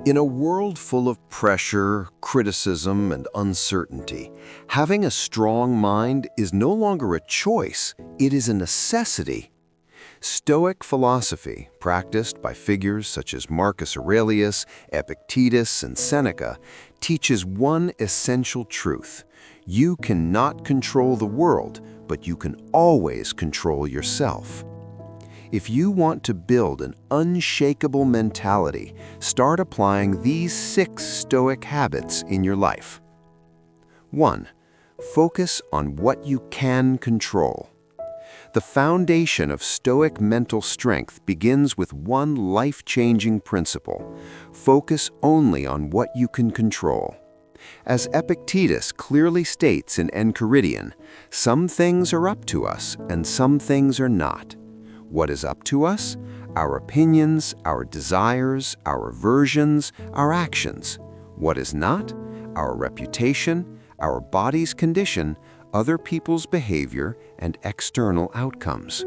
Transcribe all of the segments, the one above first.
In a world full of pressure, criticism, and uncertainty, having a strong mind is no longer a choice, it is a necessity. Stoic philosophy, practiced by figures such as Marcus Aurelius, Epictetus, and Seneca, teaches one essential truth. You cannot control the world, but you can always control yourself. If you want to build an unshakable mentality, start applying these 6 Stoic habits in your life. 1. Focus on what you can control. The foundation of Stoic mental strength begins with one life-changing principle: focus only on what you can control. As Epictetus clearly states in Enchiridion, some things are up to us and some things are not. What is up to us? Our opinions, our desires, our aversions, our actions. What is not? Our reputation, our body's condition, other people's behavior, and external outcomes.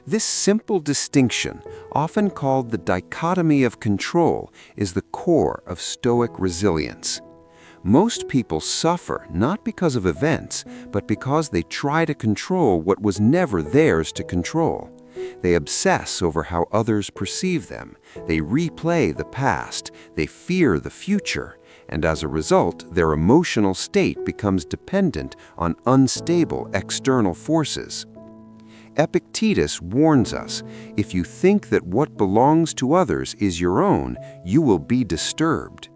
This simple distinction, often called the dichotomy of control, is the core of Stoic resilience. Most people suffer not because of events, but because they try to control what was never theirs to control. They obsess over how others perceive them, they replay the past, they fear the future, and as a result, their emotional state becomes dependent on unstable external forces. Epictetus warns us, if you think that what belongs to others is your own, you will be disturbed.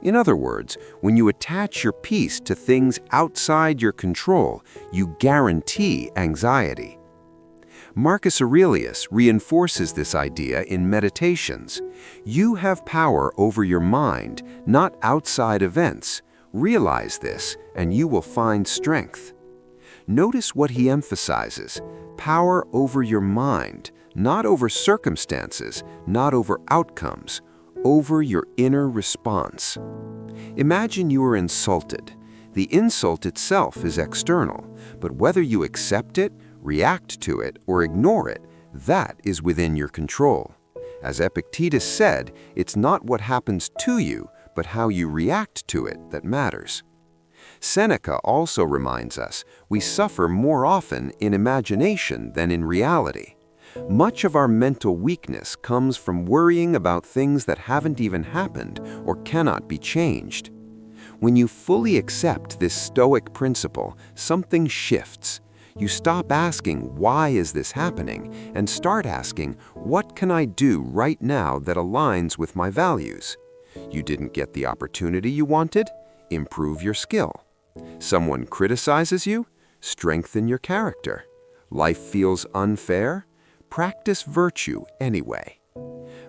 In other words, when you attach your peace to things outside your control, you guarantee anxiety. Marcus Aurelius reinforces this idea in Meditations. You have power over your mind, not outside events. Realize this, and you will find strength. Notice what he emphasizes: power over your mind, not over circumstances, not over outcomes, over your inner response. Imagine you are insulted. The insult itself is external, but whether you accept it, react to it, or ignore it, that is within your control. As Epictetus said, it's not what happens to you, but how you react to it that matters. Seneca also reminds us we suffer more often in imagination than in reality. Much of our mental weakness comes from worrying about things that haven't even happened or cannot be changed. When you fully accept this Stoic principle, something shifts. You stop asking, why is this happening, and start asking, what can I do right now that aligns with my values? You didn't get the opportunity you wanted? Improve your skill. Someone criticizes you? Strengthen your character. Life feels unfair? Practice virtue anyway.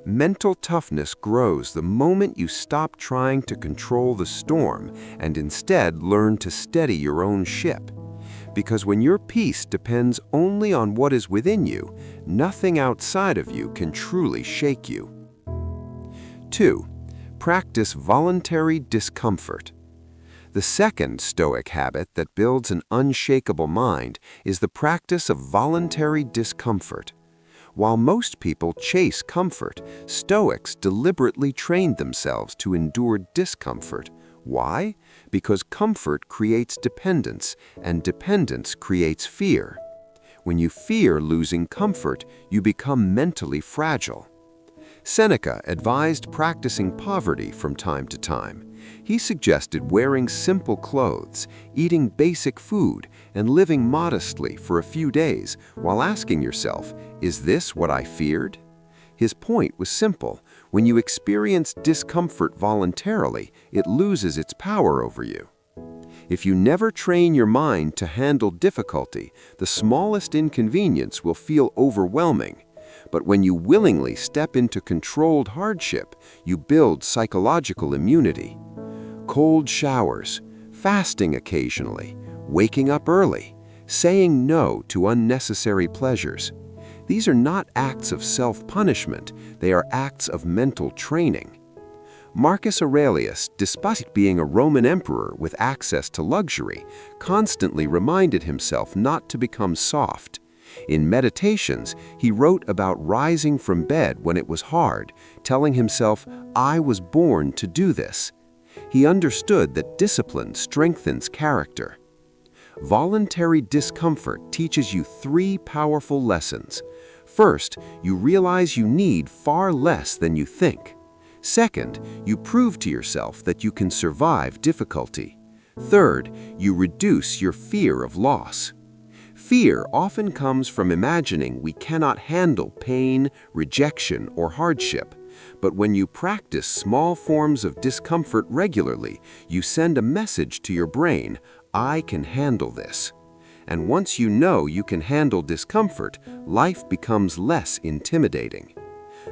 Mental toughness grows the moment you stop trying to control the storm and instead learn to steady your own ship. Because when your peace depends only on what is within you, nothing outside of you can truly shake you. 2. Practice voluntary discomfort. The second Stoic habit that builds an unshakable mind is the practice of voluntary discomfort. While most people chase comfort, Stoics deliberately trained themselves to endure discomfort. Why? Because comfort creates dependence, and dependence creates fear. When you fear losing comfort, you become mentally fragile. Seneca advised practicing poverty from time to time. He suggested wearing simple clothes, eating basic food, and living modestly for a few days while asking yourself, is this what I feared? His point was simple. When you experience discomfort voluntarily, it loses its power over you. If you never train your mind to handle difficulty, the smallest inconvenience will feel overwhelming. But when you willingly step into controlled hardship, you build psychological immunity. Cold showers, fasting occasionally, waking up early, saying no to unnecessary pleasures. These are not acts of self-punishment, they are acts of mental training. Marcus Aurelius, despite being a Roman emperor with access to luxury, constantly reminded himself not to become soft. In Meditations, he wrote about rising from bed when it was hard, telling himself, "I was born to do this." He understood that discipline strengthens character. Voluntary discomfort teaches you three powerful lessons. First, you realize you need far less than you think. Second, you prove to yourself that you can survive difficulty. Third, you reduce your fear of loss. Fear often comes from imagining we cannot handle pain, rejection, or hardship. But when you practice small forms of discomfort regularly, you send a message to your brain, "I can handle this." And once you know you can handle discomfort, life becomes less intimidating.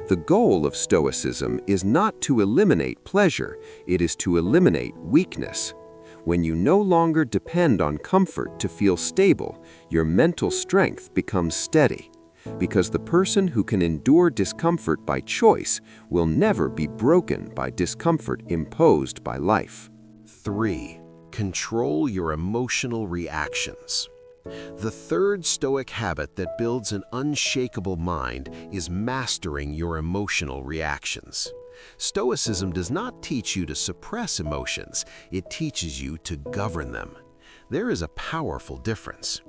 The goal of Stoicism is not to eliminate pleasure, it is to eliminate weakness. When you no longer depend on comfort to feel stable, your mental strength becomes steady. Because the person who can endure discomfort by choice will never be broken by discomfort imposed by life. 3. Control your emotional reactions. The third Stoic habit that builds an unshakable mind is mastering your emotional reactions. Stoicism does not teach you to suppress emotions, it teaches you to govern them. There is a powerful difference.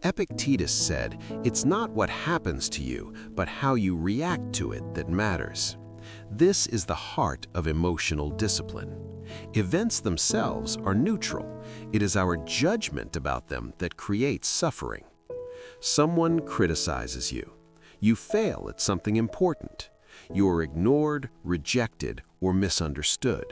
Epictetus said, "It's not what happens to you, but how you react to it that matters." This is the heart of emotional discipline. Events themselves are neutral. It is our judgment about them that creates suffering. Someone criticizes you. You fail at something important. You are ignored, rejected, or misunderstood.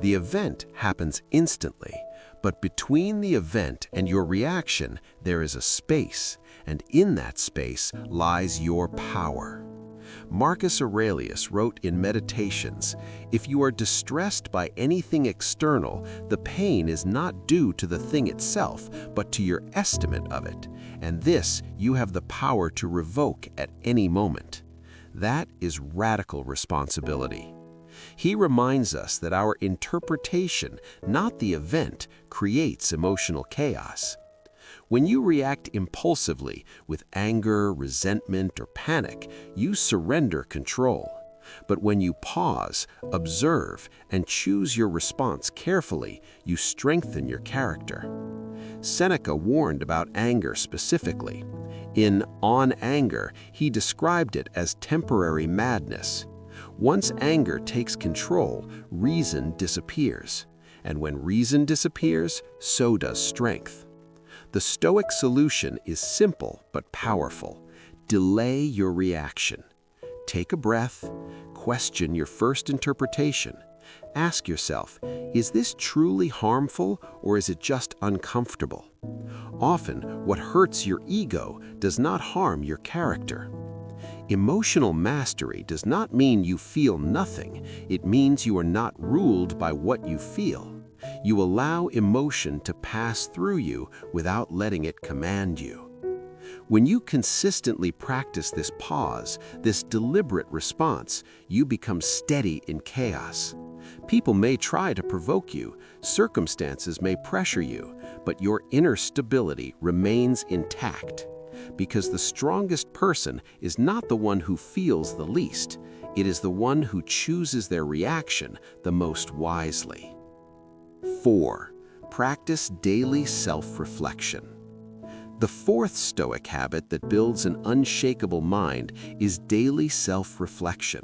The event happens instantly, but between the event and your reaction, there is a space, and in that space lies your power. Marcus Aurelius wrote in Meditations, "If you are distressed by anything external, the pain is not due to the thing itself, but to your estimate of it, and this you have the power to revoke at any moment." That is radical responsibility. He reminds us that our interpretation, not the event, creates emotional chaos. When you react impulsively with anger, resentment, or panic, you surrender control. But when you pause, observe, and choose your response carefully, you strengthen your character. Seneca warned about anger specifically. In On Anger, he described it as temporary madness. Once anger takes control, reason disappears. And when reason disappears, so does strength. The Stoic solution is simple but powerful. Delay your reaction. Take a breath, question your first interpretation. Ask yourself, is this truly harmful or is it just uncomfortable? Often, what hurts your ego does not harm your character. Emotional mastery does not mean you feel nothing. It means you are not ruled by what you feel. You allow emotion to pass through you without letting it command you. When you consistently practice this pause, this deliberate response, you become steady in chaos. People may try to provoke you, circumstances may pressure you, but your inner stability remains intact. Because the strongest person is not the one who feels the least, it is the one who chooses their reaction the most wisely. 4. Practice daily self-reflection. The fourth Stoic habit that builds an unshakable mind is daily self-reflection.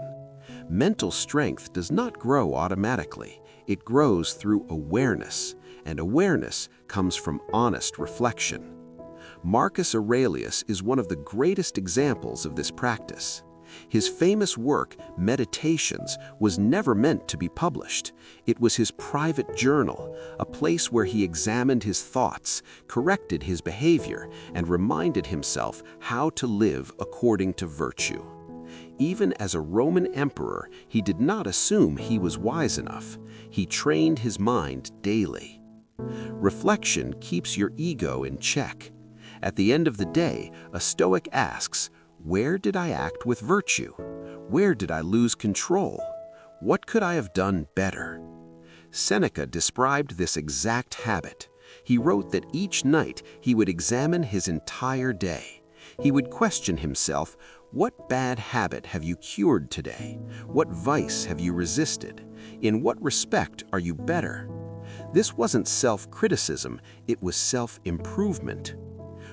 Mental strength does not grow automatically. It grows through awareness, and awareness comes from honest reflection. Marcus Aurelius is one of the greatest examples of this practice. His famous work, Meditations, was never meant to be published. It was his private journal, a place where he examined his thoughts, corrected his behavior, and reminded himself how to live according to virtue. Even as a Roman emperor, he did not assume he was wise enough. He trained his mind daily. Reflection keeps your ego in check. At the end of the day, a Stoic asks, where did I act with virtue? Where did I lose control? What could I have done better? Seneca described this exact habit. He wrote that each night he would examine his entire day. He would question himself, what bad habit have you cured today? What vice have you resisted? In what respect are you better? This wasn't self-criticism, it was self-improvement.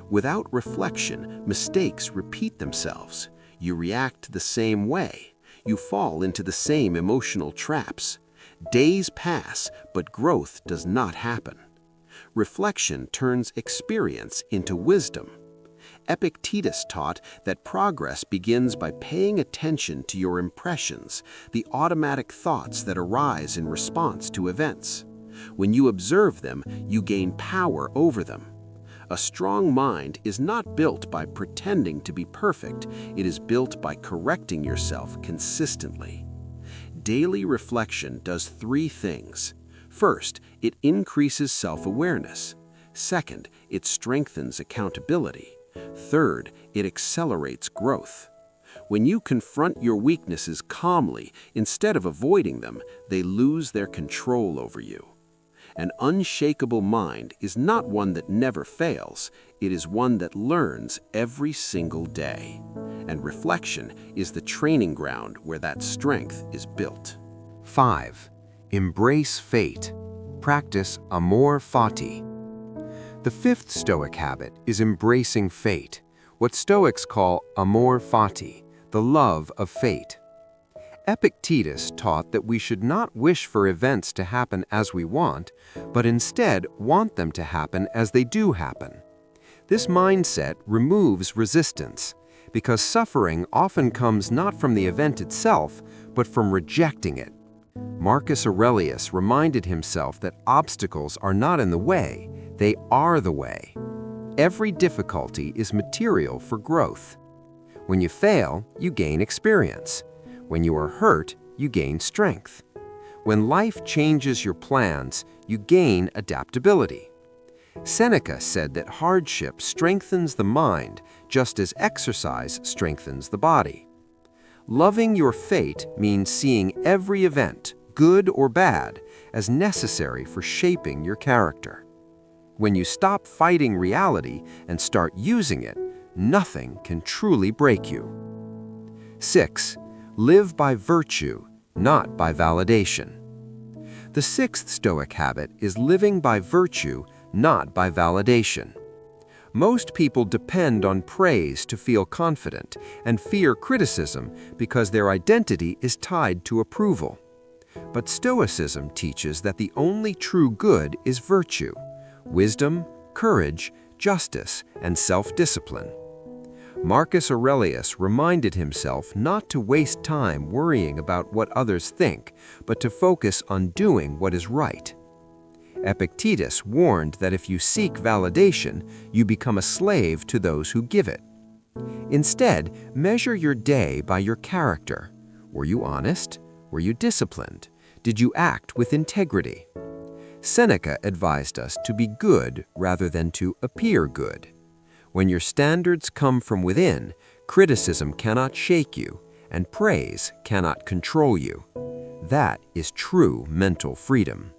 Without reflection, mistakes repeat themselves. You react the same way. You fall into the same emotional traps. Days pass, but growth does not happen. Reflection turns experience into wisdom. Epictetus taught that progress begins by paying attention to your impressions, the automatic thoughts that arise in response to events. When you observe them, you gain power over them. A strong mind is not built by pretending to be perfect, it is built by correcting yourself consistently. Daily reflection does three things. First, it increases self-awareness. Second, it strengthens accountability. Third, it accelerates growth. When you confront your weaknesses calmly, instead of avoiding them, they lose their control over you. An unshakable mind is not one that never fails, it is one that learns every single day. And reflection is the training ground where that strength is built. 5. Embrace fate. Practice Amor, Fati. The fifth Stoic habit is embracing fate, what Stoics call Amor, Fati, the love of fate. Epictetus taught that we should not wish for events to happen as we want, but instead want them to happen as they do happen. This mindset removes resistance, because suffering often comes not from the event itself, but from rejecting it. Marcus Aurelius reminded himself that obstacles are not in the way, they are the way. Every difficulty is material for growth. When you fail, you gain experience. When you are hurt, you gain strength. When life changes your plans, you gain adaptability. Seneca said that hardship strengthens the mind just as exercise strengthens the body. Loving your fate means seeing every event, good or bad, as necessary for shaping your character. When you stop fighting reality and start using it, nothing can truly break you. 6. Live by virtue, not by validation. The sixth Stoic habit is living by virtue, not by validation. Most people depend on praise to feel confident and fear criticism because their identity is tied to approval. But Stoicism teaches that the only true good is virtue, wisdom, courage, justice, and self-discipline. Marcus Aurelius reminded himself not to waste time worrying about what others think, but to focus on doing what is right. Epictetus warned that if you seek validation, you become a slave to those who give it. Instead, measure your day by your character. Were you honest? Were you disciplined? Did you act with integrity? Seneca advised us to be good rather than to appear good. When your standards come from within, criticism cannot shake you, and praise cannot control you. That is true mental freedom.